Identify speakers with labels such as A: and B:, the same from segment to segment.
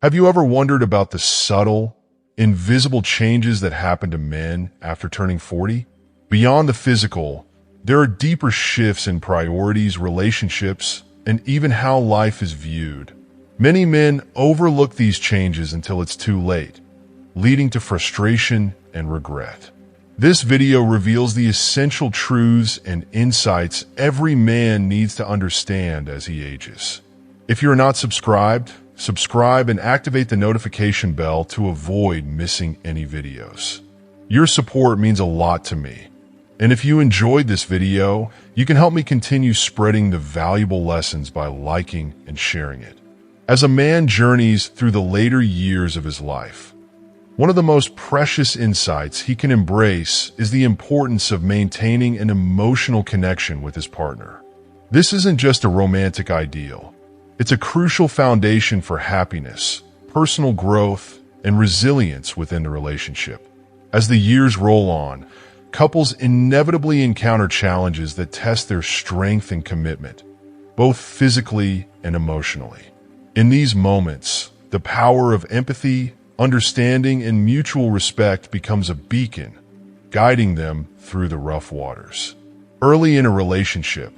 A: Have you ever wondered about the subtle, invisible changes that happen to men after turning 40? Beyond the physical, there are deeper shifts in priorities, relationships, and even how life is viewed. Many men overlook these changes until it's too late, leading to frustration and regret. This video reveals the essential truths and insights every man needs to understand as he ages. If you're not subscribed, subscribe and activate the notification bell to avoid missing any videos. Your support means a lot to me. And if you enjoyed this video, you can help me continue spreading the valuable lessons by liking and sharing it. As a man journeys through the later years of his life, one of the most precious insights he can embrace is the importance of maintaining an emotional connection with his partner. This isn't just a romantic ideal. It's a crucial foundation for happiness, personal growth, and resilience within the relationship. As the years roll on, couples inevitably encounter challenges that test their strength and commitment, both physically and emotionally. In these moments, the power of empathy, understanding, and mutual respect becomes a beacon, guiding them through the rough waters. Early in a relationship,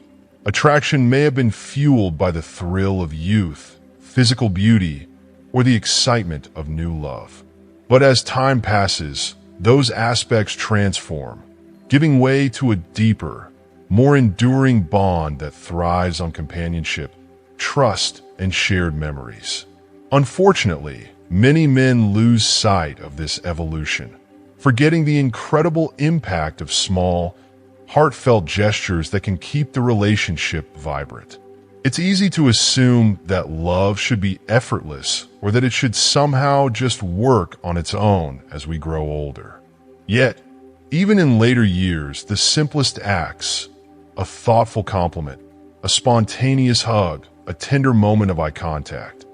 A: attraction may have been fueled by the thrill of youth, physical beauty, or the excitement of new love. But as time passes, those aspects transform, giving way to a deeper, more enduring bond that thrives on companionship, trust, and shared memories. Unfortunately, many men lose sight of this evolution, forgetting the incredible impact of small, heartfelt gestures that can keep the relationship vibrant. It's easy to assume that love should be effortless or that it should somehow just work on its own as we grow older. Yet, even in later years, the simplest acts, a thoughtful compliment, a spontaneous hug, a tender moment of eye contact,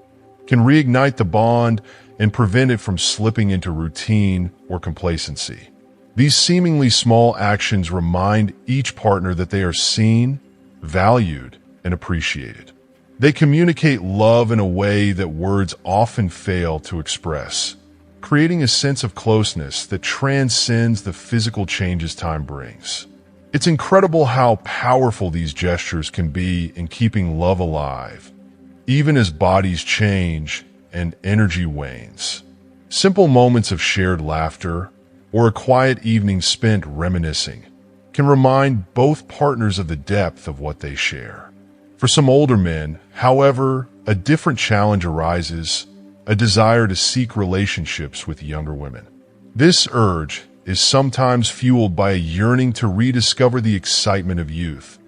A: can reignite the bond and prevent it from slipping into routine or complacency. These seemingly small actions remind each partner that they are seen, valued, and appreciated. They communicate love in a way that words often fail to express, creating a sense of closeness that transcends the physical changes time brings. It's incredible how powerful these gestures can be in keeping love alive, even as bodies change and energy wanes. Simple moments of shared laughter or a quiet evening spent reminiscing can remind both partners of the depth of what they share. For some older men, however, a different challenge arises, a desire to seek relationships with younger women. This urge is sometimes fueled by a yearning to rediscover the excitement of youth,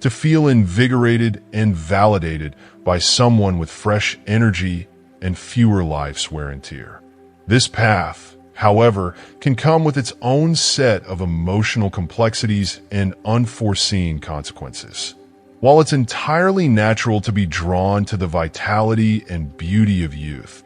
A: to feel invigorated and validated by someone with fresh energy and fewer life's wear and tear. This path, however, can come with its own set of emotional complexities and unforeseen consequences. While it's entirely natural to be drawn to the vitality and beauty of youth,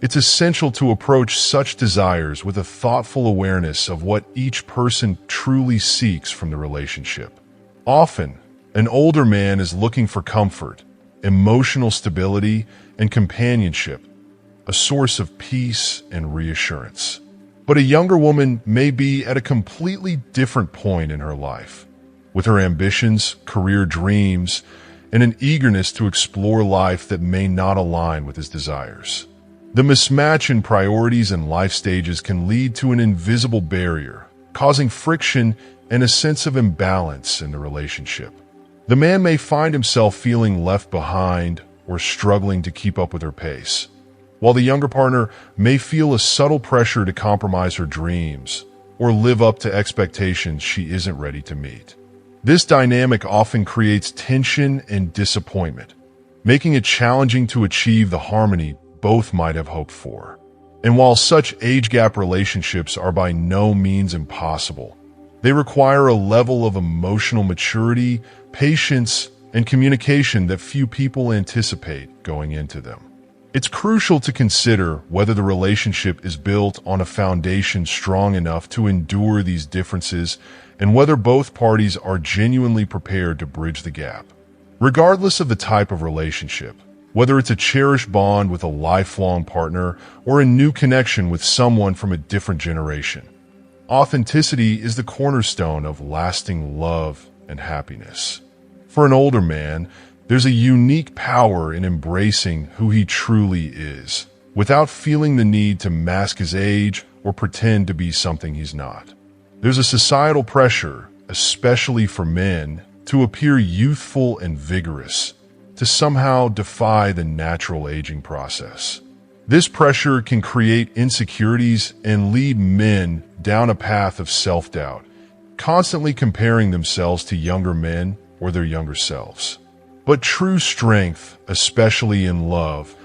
A: it's essential to approach such desires with a thoughtful awareness of what each person truly seeks from the relationship. Often, an older man is looking for comfort, emotional stability, and companionship, a source of peace and reassurance. But a younger woman may be at a completely different point in her life, with her ambitions, career dreams, and an eagerness to explore life that may not align with his desires. The mismatch in priorities and life stages can lead to an invisible barrier, causing friction and a sense of imbalance in the relationship. The man may find himself feeling left behind or struggling to keep up with her pace, while the younger partner may feel a subtle pressure to compromise her dreams or live up to expectations she isn't ready to meet. This dynamic often creates tension and disappointment, making it challenging to achieve the harmony both might have hoped for. And while such age gap relationships are by no means impossible, they require a level of emotional maturity, patience, and communication that few people anticipate going into them. It's crucial to consider whether the relationship is built on a foundation strong enough to endure these differences and whether both parties are genuinely prepared to bridge the gap. Regardless of the type of relationship, Whether it's a cherished bond with a lifelong partner or a new connection with someone from a different generation, authenticity is the cornerstone of lasting love and happiness. For an older man, there's a unique power in embracing who he truly is, without feeling the need to mask his age or pretend to be something he's not. There's a societal pressure, especially for men, to appear youthful and vigorous, to somehow defy the natural aging process. This pressure can create insecurities and lead men down a path of self-doubt, constantly comparing themselves to younger men or their younger selves. But true strength, especially in love,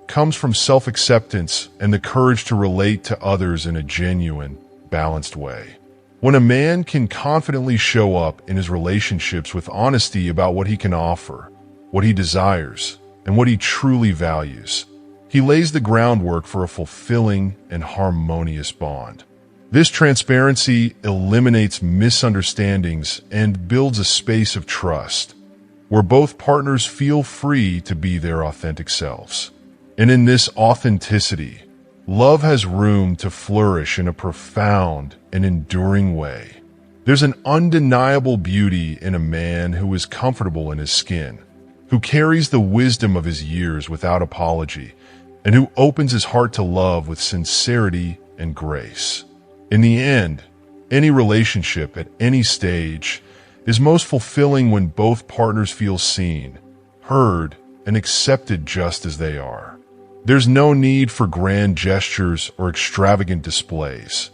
A: comes from self-acceptance and the courage to relate to others in a genuine, balanced way. When a man can confidently show up in his relationships with honesty about what he can offer, what he desires, and what he truly values, he lays the groundwork for a fulfilling and harmonious bond. This transparency eliminates misunderstandings and builds a space of trust, where both partners feel free to be their authentic selves. And in this authenticity, love has room to flourish in a profound and enduring way. There's an undeniable beauty in a man who is comfortable in his skin, who carries the wisdom of his years without apology, and who opens his heart to love with sincerity and grace. In the end, any relationship at any stage is most fulfilling when both partners feel seen, heard, and accepted just as they are. There's no need for grand gestures or extravagant displays.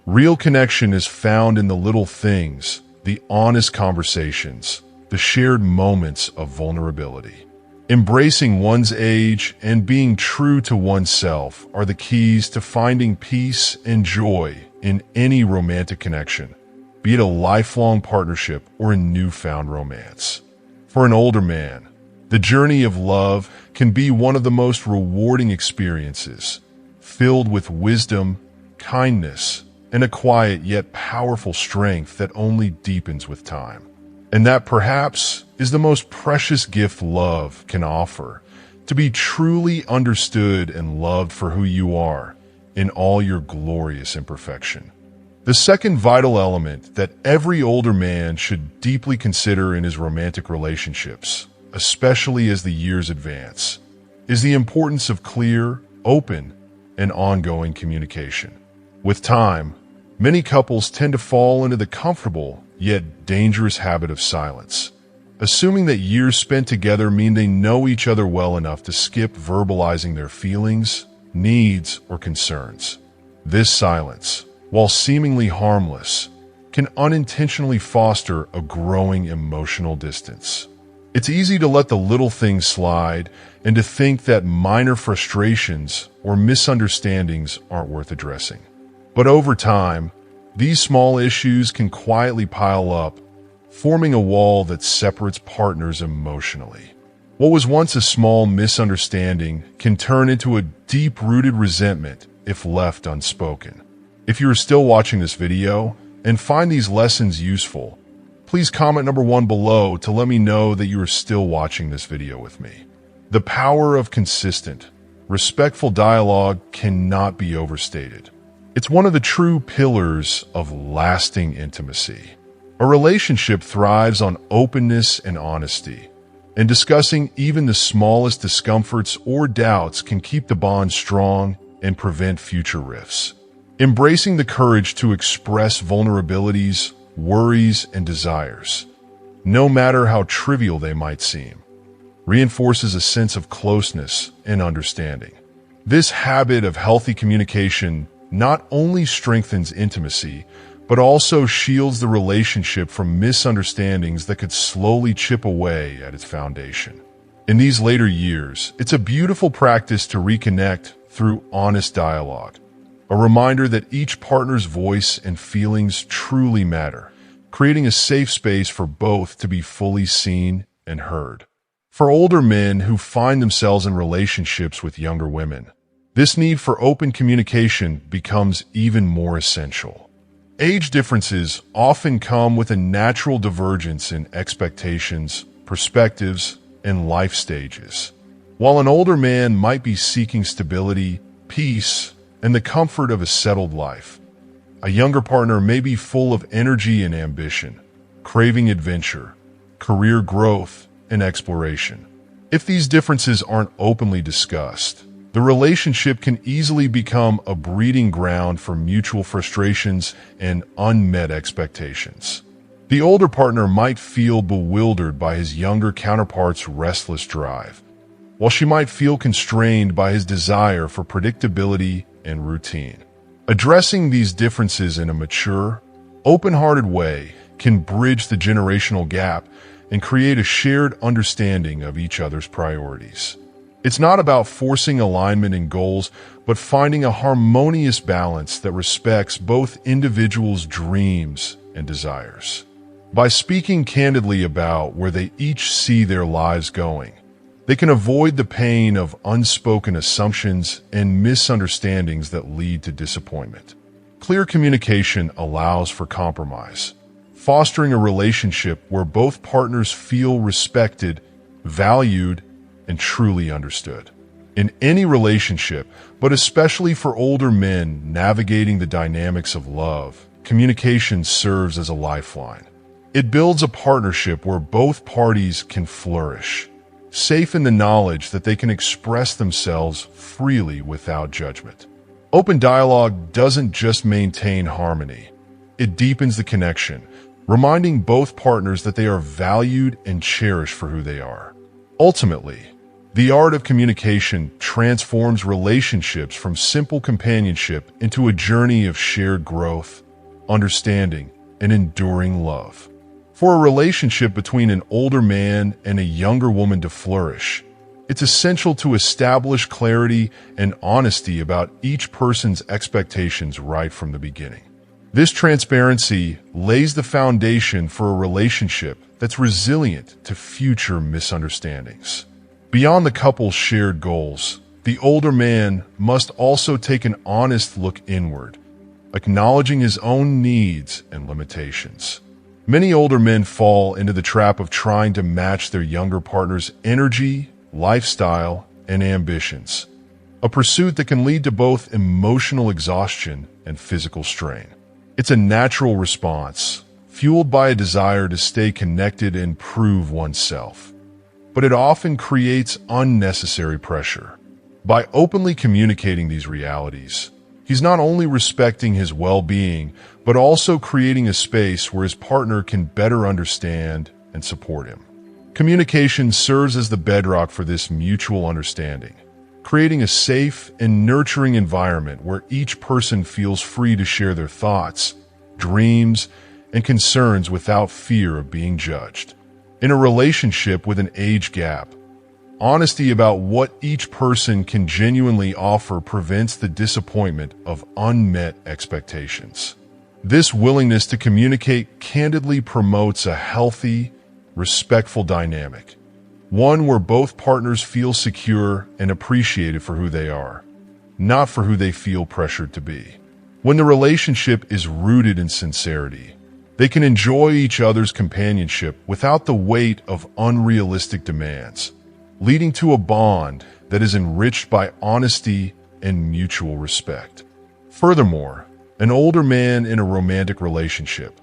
A: Real connection is found in the little things, the honest conversations, the shared moments of vulnerability. Embracing one's age and being true to oneself are the keys to finding peace and joy in any romantic connection, be it a lifelong partnership or a newfound romance. For an older man, the journey of love can be one of the most rewarding experiences, filled with wisdom, kindness, and a quiet yet powerful strength that only deepens with time. And that perhaps is the most precious gift love can offer, to be truly understood and loved for who you are in all your glorious imperfection. The second vital element that every older man should deeply consider in his romantic relationships, especially as the years advance, is the importance of clear, open, and ongoing communication. With time, many couples tend to fall into the comfortable yet dangerous habit of silence, assuming that years spent together mean they know each other well enough to skip verbalizing their feelings, needs, or concerns. This silence, while seemingly harmless, can unintentionally foster a growing emotional distance. It's easy to let the little things slide and to think that minor frustrations or misunderstandings aren't worth addressing. But over time, these small issues can quietly pile up, forming a wall that separates partners emotionally. What was once a small misunderstanding can turn into a deep-rooted resentment if left unspoken. If you are still watching this video and find these lessons useful, please comment number 1 below to let me know that you are still watching this video with me. The power of consistent, respectful dialogue cannot be overstated. It's one of the true pillars of lasting intimacy. A relationship thrives on openness and honesty, and discussing even the smallest discomforts or doubts can keep the bond strong and prevent future rifts. Embracing the courage to express vulnerabilities, worries, and desires, no matter how trivial they might seem, reinforces a sense of closeness and understanding. This habit of healthy communication not only strengthens intimacy, but also shields the relationship from misunderstandings that could slowly chip away at its foundation. In these later years, it's a beautiful practice to reconnect through honest dialogue, a reminder that each partner's voice and feelings truly matter, creating a safe space for both to be fully seen and heard. For older men who find themselves in relationships with younger women, this need for open communication becomes even more essential. Age differences often come with a natural divergence in expectations, perspectives, and life stages. while an older man might be seeking stability, peace, and the comfort of a settled life. A younger partner may be full of energy and ambition, craving adventure, career growth, and exploration. If these differences aren't openly discussed, the relationship can easily become a breeding ground for mutual frustrations and unmet expectations. The older partner might feel bewildered by his younger counterpart's restless drive, while she might feel constrained by his desire for predictability and routine. Addressing these differences in a mature, open-hearted way can bridge the generational gap and create a shared understanding of each other's priorities. It's not about forcing alignment in goals, but finding a harmonious balance that respects both individuals' dreams and desires. By speaking candidly about where they each see their lives going, they can avoid the pain of unspoken assumptions and misunderstandings that lead to disappointment. Clear communication allows for compromise, fostering a relationship where both partners feel respected, valued, and truly understood. In any relationship, but especially for older men navigating the dynamics of love, communication serves as a lifeline. It builds a partnership where both parties can flourish, safe in the knowledge that they can express themselves freely without judgment. Open dialogue doesn't just maintain harmony, it deepens the connection, reminding both partners that they are valued and cherished for who they are. Ultimately, the art of communication transforms relationships from simple companionship into a journey of shared growth, understanding, and enduring love. For a relationship between an older man and a younger woman to flourish, it's essential to establish clarity and honesty about each person's expectations right from the beginning. This transparency lays the foundation for a relationship that's resilient to future misunderstandings. Beyond the couple's shared goals, the older man must also take an honest look inward, acknowledging his own needs and limitations. Many older men fall into the trap of trying to match their younger partner's energy, lifestyle, and ambitions, a pursuit that can lead to both emotional exhaustion and physical strain. It's a natural response, fueled by a desire to stay connected and prove oneself, but it often creates unnecessary pressure. By openly communicating these realities, he's not only respecting his well-being, but also creating a space where his partner can better understand and support him. Communication serves as the bedrock for this mutual understanding, creating a safe and nurturing environment where each person feels free to share their thoughts, dreams, and concerns without fear of being judged. In a relationship with an age gap, honesty about what each person can genuinely offer prevents the disappointment of unmet expectations. This willingness to communicate candidly promotes a healthy, respectful dynamic, one where both partners feel secure and appreciated for who they are, not for who they feel pressured to be. When the relationship is rooted in sincerity, they can enjoy each other's companionship without the weight of unrealistic demands, leading to a bond that is enriched by honesty and mutual respect. Furthermore, an older man in a romantic relationship,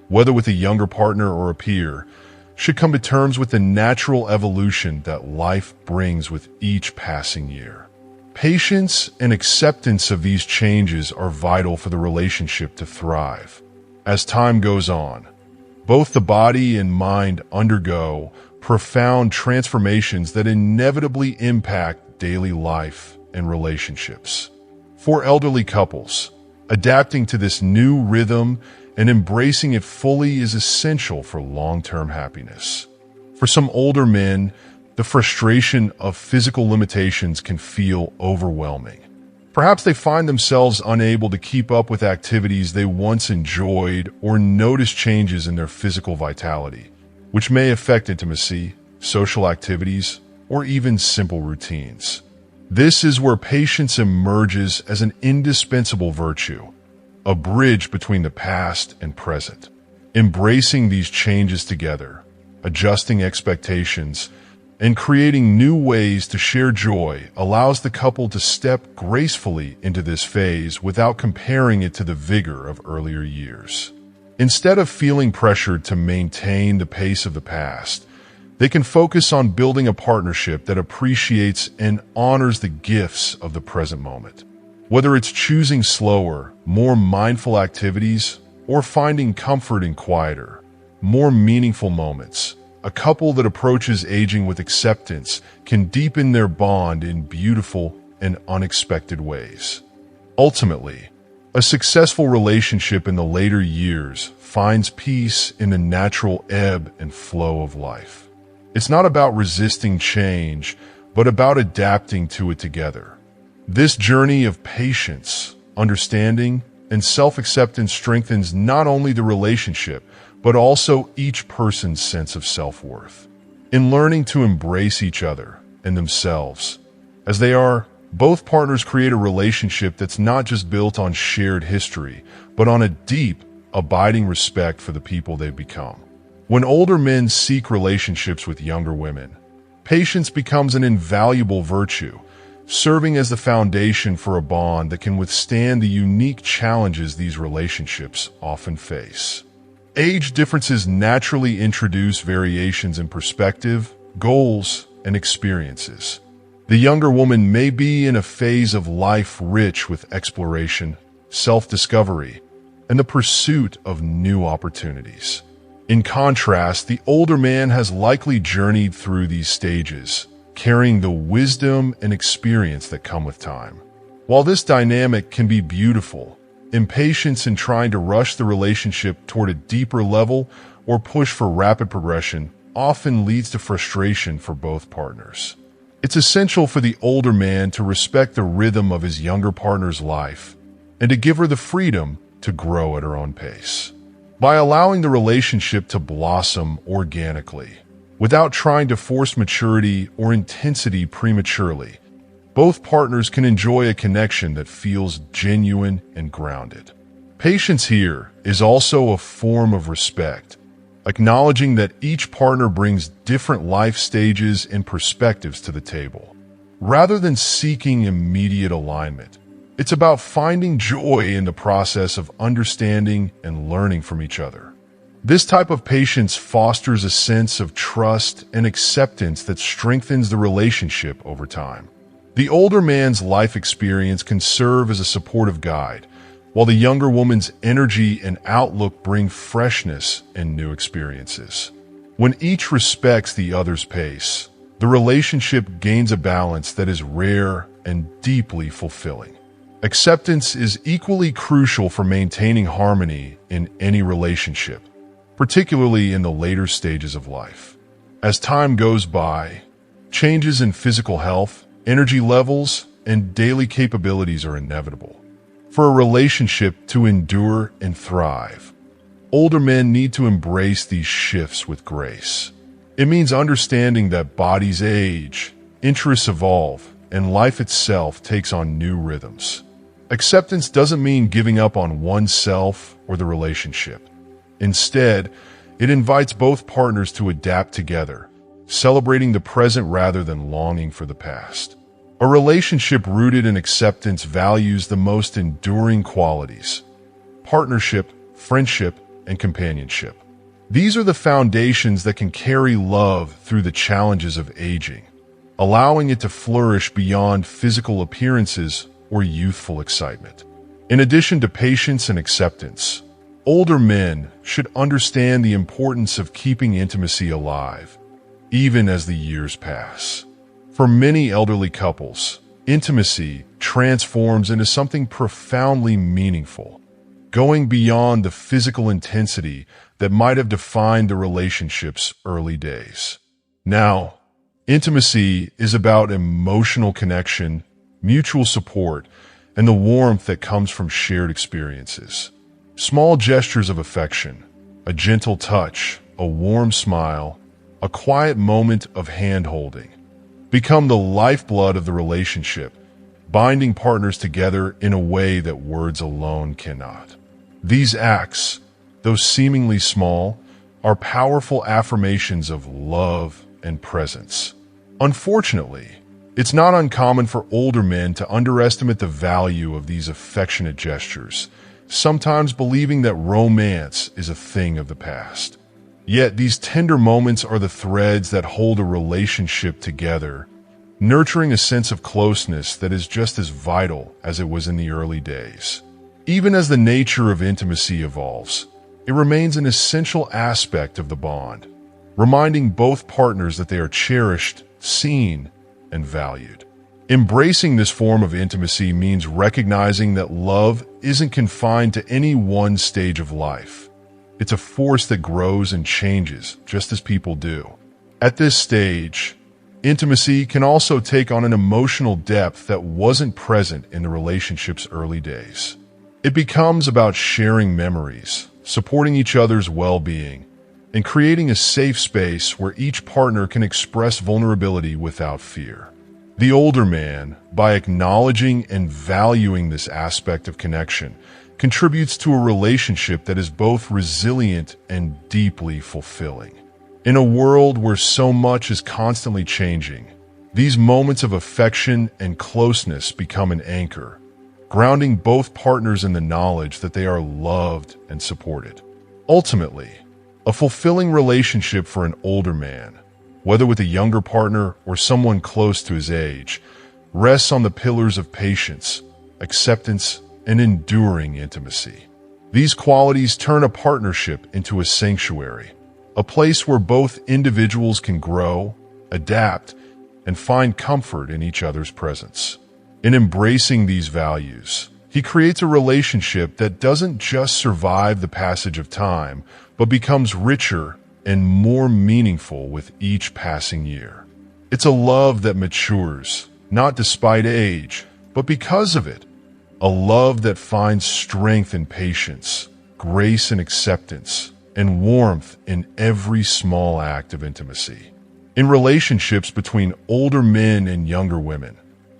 A: whether with a younger partner or a peer, should come to terms with the natural evolution that life brings with each passing year. Patience and acceptance of these changes are vital for the relationship to thrive. As time goes on, both the body and mind undergo profound transformations that inevitably impact daily life and relationships. For elderly couples, adapting to this new rhythm and embracing it fully is essential for long-term happiness. For some older men, the frustration of physical limitations can feel overwhelming. Perhaps they find themselves unable to keep up with activities they once enjoyed or notice changes in their physical vitality, which may affect intimacy, social activities, or even simple routines. This is where patience emerges as an indispensable virtue, a bridge between the past and present. Embracing these changes together, adjusting expectations, and creating new ways to share joy allows the couple to step gracefully into this phase without comparing it to the vigor of earlier years. Instead of feeling pressured to maintain the pace of the past, they can focus on building a partnership that appreciates and honors the gifts of the present moment. Whether it's choosing slower, more mindful activities, or finding comfort in quieter, more meaningful moments, a couple that approaches aging with acceptance can deepen their bond in beautiful and unexpected ways. Ultimately, a successful relationship in the later years finds peace in the natural ebb and flow of life. It's not about resisting change, but about adapting to it together. This journey of patience, understanding, and self-acceptance strengthens not only the relationship, but also each person's sense of self-worth. In learning to embrace each other and themselves as they are, both partners create a relationship that's not just built on shared history, but on a deep, abiding respect for the people they've become. When older men seek relationships with younger women, patience becomes an invaluable virtue, serving as the foundation for a bond that can withstand the unique challenges these relationships often face. Age differences naturally introduce variations in perspective, goals, and experiences. The younger woman may be in a phase of life rich with exploration, self-discovery, and the pursuit of new opportunities. In contrast, the older man has likely journeyed through these stages, carrying the wisdom and experience that come with time. While this dynamic can be beautiful, impatience in trying to rush the relationship toward a deeper level or push for rapid progression often leads to frustration for both partners. It's essential for the older man to respect the rhythm of his younger partner's life and to give her the freedom to grow at her own pace. By allowing the relationship to blossom organically, without trying to force maturity or intensity prematurely, both partners can enjoy a connection that feels genuine and grounded. Patience here is also a form of respect, acknowledging that each partner brings different life stages and perspectives to the table. Rather than seeking immediate alignment, it's about finding joy in the process of understanding and learning from each other. This type of patience fosters a sense of trust and acceptance that strengthens the relationship over time. The older man's life experience can serve as a supportive guide, while the younger woman's energy and outlook bring freshness and new experiences. When each respects the other's pace, the relationship gains a balance that is rare and deeply fulfilling. Acceptance is equally crucial for maintaining harmony in any relationship, particularly in the later stages of life. As time goes by, changes in physical health, energy levels, and daily capabilities are inevitable. For a relationship to endure and thrive, older men need to embrace these shifts with grace. It means understanding that bodies age, interests evolve, and life itself takes on new rhythms. Acceptance doesn't mean giving up on oneself or the relationship. Instead, it invites both partners to adapt together, celebrating the present rather than longing for the past. A relationship rooted in acceptance values the most enduring qualities: partnership, friendship, and companionship. These are the foundations that can carry love through the challenges of aging, allowing it to flourish beyond physical appearances or youthful excitement. In addition to patience and acceptance, older men should understand the importance of keeping intimacy alive, even as the years pass. For many elderly couples, intimacy transforms into something profoundly meaningful, going beyond the physical intensity that might have defined the relationship's early days. Now, intimacy is about emotional connection, mutual support, and the warmth that comes from shared experiences. Small gestures of affection, a gentle touch, a warm smile, a quiet moment of hand-holding, become the lifeblood of the relationship, binding partners together in a way that words alone cannot. These acts, though seemingly small, are powerful affirmations of love and presence. Unfortunately, it's not uncommon for older men to underestimate the value of these affectionate gestures, sometimes believing that romance is a thing of the past. Yet these tender moments are the threads that hold a relationship together, nurturing a sense of closeness that is just as vital as it was in the early days. Even as the nature of intimacy evolves, it remains an essential aspect of the bond, reminding both partners that they are cherished, seen, and valued. Embracing this form of intimacy means recognizing that love isn't confined to any one stage of life. It's a force that grows and changes, just as people do. At this stage, intimacy can also take on an emotional depth that wasn't present in the relationship's early days. It becomes about sharing memories, supporting each other's well-being, and creating a safe space where each partner can express vulnerability without fear. The older man, by acknowledging and valuing this aspect of connection, contributes to a relationship that is both resilient and deeply fulfilling. In a world where so much is constantly changing, these moments of affection and closeness become an anchor, grounding both partners in the knowledge that they are loved and supported. Ultimately, a fulfilling relationship for an older man, whether with a younger partner or someone close to his age, rests on the pillars of patience, acceptance, and enduring intimacy. These qualities turn a partnership into a sanctuary, a place where both individuals can grow, adapt, and find comfort in each other's presence. In embracing these values, he creates a relationship that doesn't just survive the passage of time, but becomes richer and more meaningful with each passing year. It's a love that matures, not despite age, but because of it. A love that finds strength in patience, grace in acceptance, and warmth in every small act of intimacy. In relationships between older men and younger women,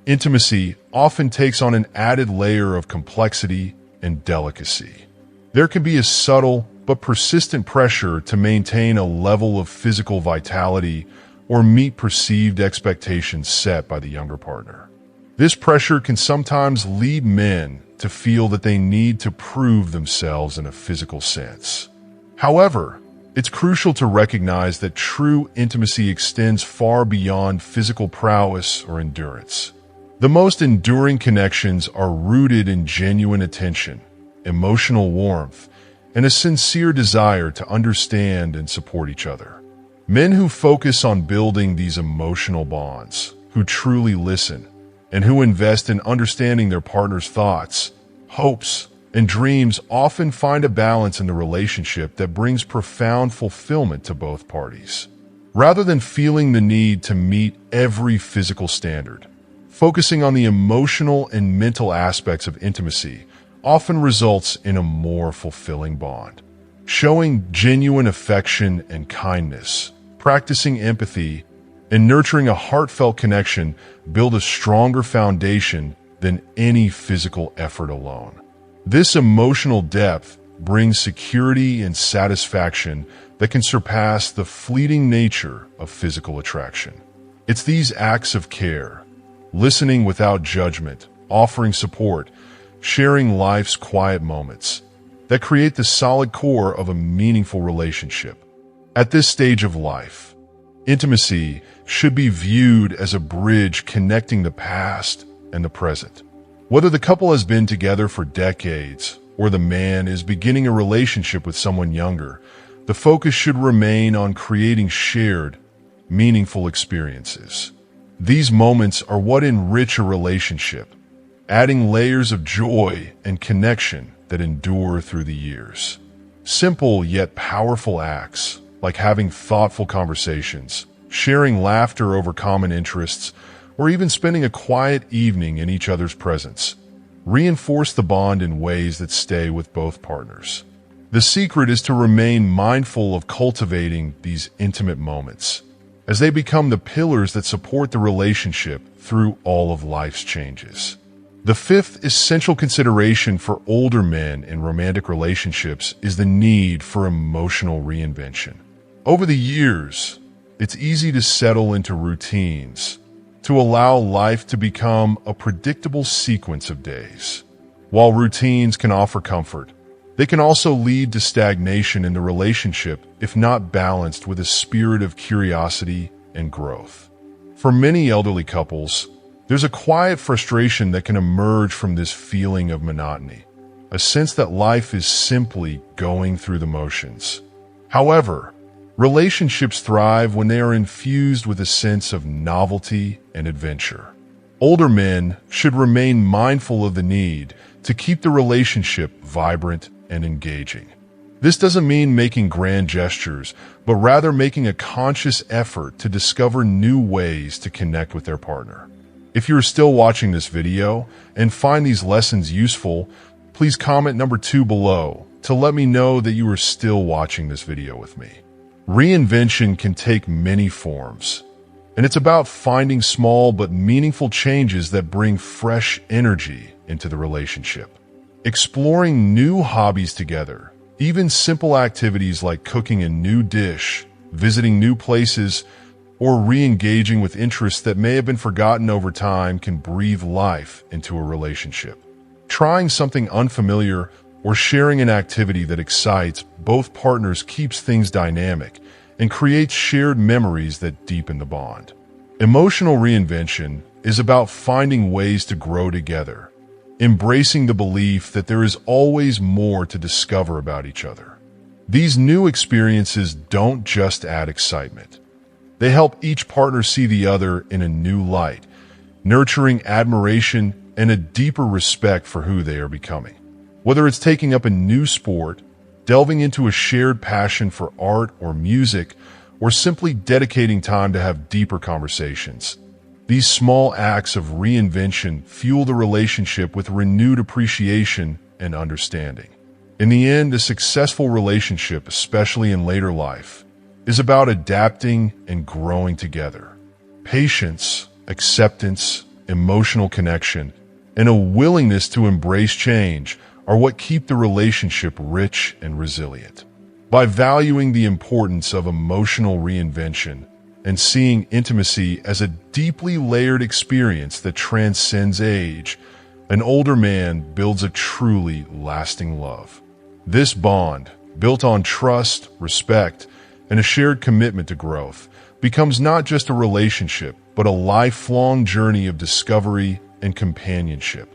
A: intimacy often takes on an added layer of complexity and delicacy. There can be a subtle but persistent pressure to maintain a level of physical vitality or meet perceived expectations set by the younger partner. This pressure can sometimes lead men to feel that they need to prove themselves in a physical sense. However, it's crucial to recognize that true intimacy extends far beyond physical prowess or endurance. The most enduring connections are rooted in genuine attention, emotional warmth, and a sincere desire to understand and support each other. Men who focus on building these emotional bonds, who truly listen, and who invest in understanding their partner's thoughts, hopes, and dreams often find a balance in the relationship that brings profound fulfillment to both parties. Rather than feeling the need to meet every physical standard, focusing on the emotional and mental aspects of intimacy often results in a more fulfilling bond. Showing genuine affection and kindness, practicing empathy, and nurturing a heartfelt connection build a stronger foundation than any physical effort alone. This emotional depth brings security and satisfaction that can surpass the fleeting nature of physical attraction. It's these acts of care, listening without judgment, offering support, sharing life's quiet moments, that create the solid core of a meaningful relationship. At this stage of life, intimacy should be viewed as a bridge connecting the past and the present. Whether the couple has been together for decades or the man is beginning a relationship with someone younger, the focus should remain on creating shared, meaningful experiences. These moments are what enrich a relationship, adding layers of joy and connection that endure through the years. Simple yet powerful acts, like having thoughtful conversations, sharing laughter over common interests, or even spending a quiet evening in each other's presence, reinforce the bond in ways that stay with both partners. The secret is to remain mindful of cultivating these intimate moments, as they become the pillars that support the relationship through all of life's changes. The fifth essential consideration for older men in romantic relationships is the need for emotional reinvention. Over the years, it's easy to settle into routines, to allow life to become a predictable sequence of days. While routines can offer comfort, they can also lead to stagnation in the relationship if not balanced with a spirit of curiosity and growth. For many elderly couples, there's a quiet frustration that can emerge from this feeling of monotony, a sense that life is simply going through the motions. However, relationships thrive when they are infused with a sense of novelty and adventure. Older men should remain mindful of the need to keep the relationship vibrant and engaging. This doesn't mean making grand gestures, but rather making a conscious effort to discover new ways to connect with their partner. If you're still watching this video and find these lessons useful, please comment number 2 below to let me know that you are still watching this video with me. Reinvention can take many forms, and it's about finding small but meaningful changes that bring fresh energy into the relationship. Exploring new hobbies together, even simple activities like cooking a new dish, visiting new places, or re-engaging with interests that may have been forgotten over time can breathe life into a relationship. Trying something unfamiliar or sharing an activity that excites both partners keeps things dynamic and creates shared memories that deepen the bond. Emotional reinvention is about finding ways to grow together, embracing the belief that there is always more to discover about each other. These new experiences don't just add excitement. They help each partner see the other in a new light, nurturing admiration and a deeper respect for who they are becoming. Whether it's taking up a new sport, delving into a shared passion for art or music, or simply dedicating time to have deeper conversations, these small acts of reinvention fuel the relationship with renewed appreciation and understanding. In the end, a successful relationship, especially in later life, is about adapting and growing together. Patience, acceptance, emotional connection, and a willingness to embrace change are what keep the relationship rich and resilient. By valuing the importance of emotional reinvention and seeing intimacy as a deeply layered experience that transcends age, an older man builds a truly lasting love. This bond, built on trust, respect, and a shared commitment to growth, becomes not just a relationship, but a lifelong journey of discovery and companionship.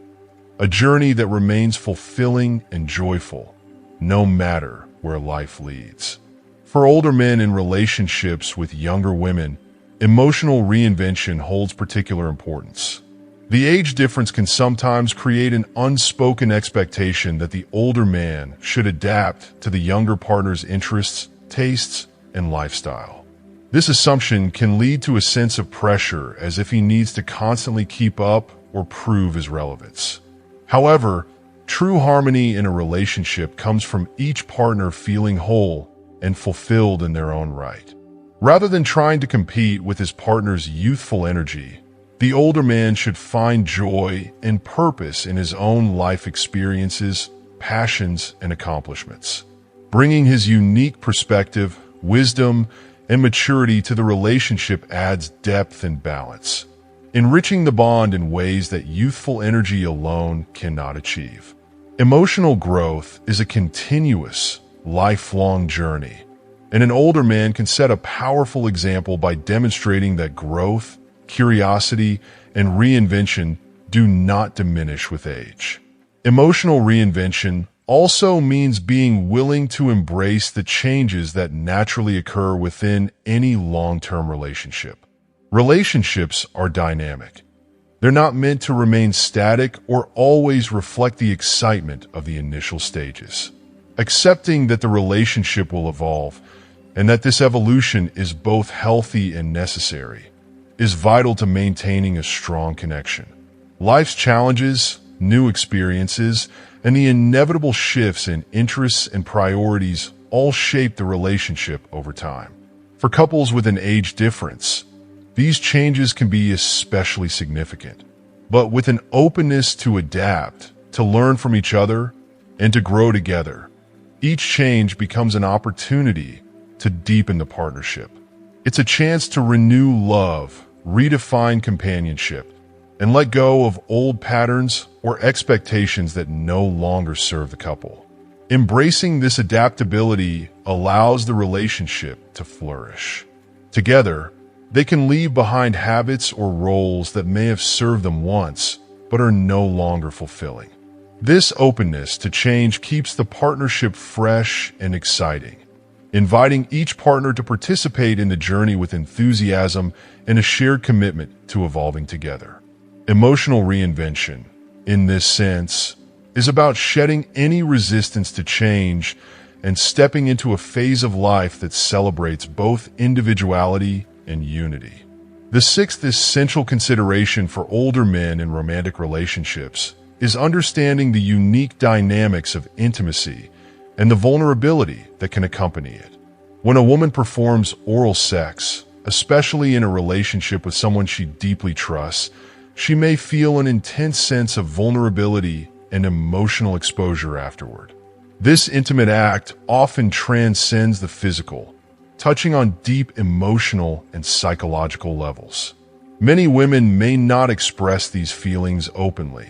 A: A journey that remains fulfilling and joyful, no matter where life leads. For older men in relationships with younger women, emotional reinvention holds particular importance. The age difference can sometimes create an unspoken expectation that the older man should adapt to the younger partner's interests, tastes, and lifestyle. This assumption can lead to a sense of pressure, as if he needs to constantly keep up or prove his relevance. However, true harmony in a relationship comes from each partner feeling whole and fulfilled in their own right. Rather than trying to compete with his partner's youthful energy, the older man should find joy and purpose in his own life experiences, passions, and accomplishments. Bringing his unique perspective, wisdom, and maturity to the relationship adds depth and balance, enriching the bond in ways that youthful energy alone cannot achieve. Emotional growth is a continuous, lifelong journey, and an older man can set a powerful example by demonstrating that growth, curiosity, and reinvention do not diminish with age. Emotional reinvention also means being willing to embrace the changes that naturally occur within any long-term relationship. Relationships are dynamic. They're not meant to remain static or always reflect the excitement of the initial stages. Accepting that the relationship will evolve and that this evolution is both healthy and necessary is vital to maintaining a strong connection. Life's challenges, new experiences, and the inevitable shifts in interests and priorities all shape the relationship over time. For couples with an age difference, these changes can be especially significant. But with an openness to adapt, to learn from each other, and to grow together, each change becomes an opportunity to deepen the partnership. It's a chance to renew love, redefine companionship, and let go of old patterns or expectations that no longer serve the couple. Embracing this adaptability allows the relationship to flourish. Together, they can leave behind habits or roles that may have served them once, but are no longer fulfilling. This openness to change keeps the partnership fresh and exciting, inviting each partner to participate in the journey with enthusiasm and a shared commitment to evolving together. Emotional reinvention, in this sense, is about shedding any resistance to change and stepping into a phase of life that celebrates both individuality and unity. The sixth essential consideration for older men in romantic relationships is understanding the unique dynamics of intimacy and the vulnerability that can accompany it. When a woman performs oral sex, especially in a relationship with someone she deeply trusts, she may feel an intense sense of vulnerability and emotional exposure afterward. This intimate act often transcends the physical, touching on deep emotional and psychological levels. Many women may not express these feelings openly,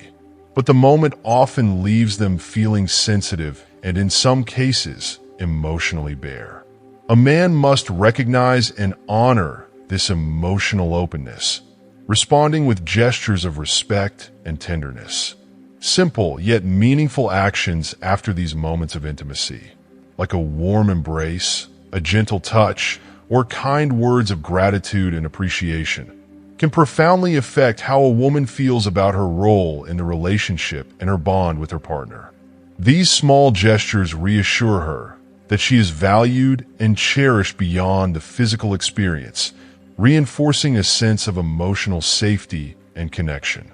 A: but the moment often leaves them feeling sensitive and, in some cases, emotionally bare. A man must recognize and honor this emotional openness, responding with gestures of respect and tenderness. Simple yet meaningful actions after these moments of intimacy, like a warm embrace, a gentle touch, or kind words of gratitude and appreciation, can profoundly affect how a woman feels about her role in the relationship and her bond with her partner. These small gestures reassure her that she is valued and cherished beyond the physical experience, reinforcing a sense of emotional safety and connection.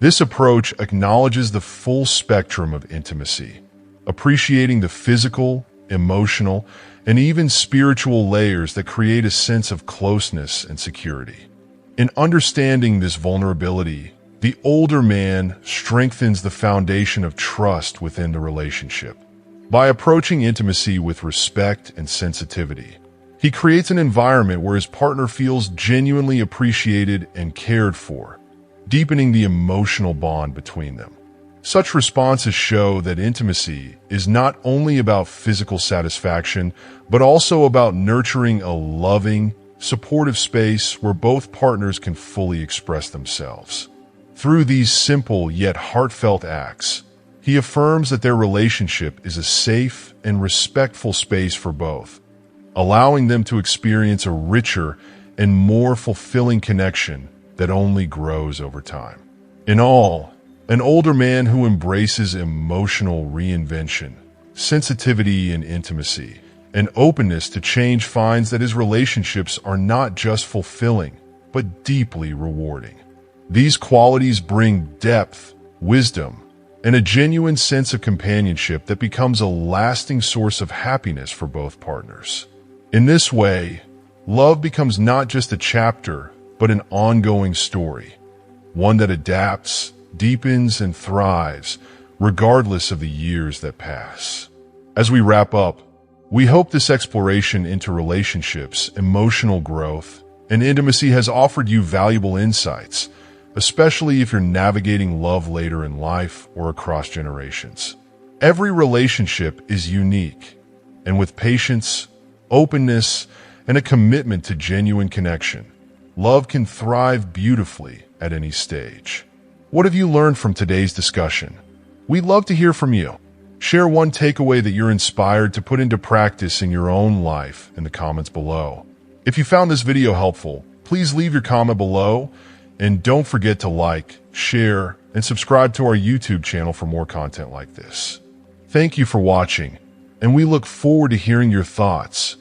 A: This approach acknowledges the full spectrum of intimacy, appreciating the physical, emotional, and even spiritual layers that create a sense of closeness and security. In understanding this vulnerability, the older man strengthens the foundation of trust within the relationship. By approaching intimacy with respect and sensitivity, he creates an environment where his partner feels genuinely appreciated and cared for, deepening the emotional bond between them. Such responses show that intimacy is not only about physical satisfaction, but also about nurturing a loving, supportive space where both partners can fully express themselves. Through these simple yet heartfelt acts, he affirms that their relationship is a safe and respectful space for both, allowing them to experience a richer and more fulfilling connection that only grows over time. In all, an older man who embraces emotional reinvention, sensitivity and intimacy, and openness to change finds that his relationships are not just fulfilling, but deeply rewarding. These qualities bring depth, wisdom, and a genuine sense of companionship that becomes a lasting source of happiness for both partners. In this way, love becomes not just a chapter, but an ongoing story, one that adapts, deepens, and thrives, regardless of the years that pass. As we wrap up, we hope this exploration into relationships, emotional growth, and intimacy has offered you valuable insights, especially if you're navigating love later in life or across generations. Every relationship is unique, and with patience, openness, and a commitment to genuine connection, love can thrive beautifully at any stage. What have you learned from today's discussion? We'd love to hear from you. Share one takeaway that you're inspired to put into practice in your own life in the comments below. If you found this video helpful, please leave your comment below, and don't forget to like, share, and subscribe to our YouTube channel for more content like this. Thank you for watching, and we look forward to hearing your thoughts.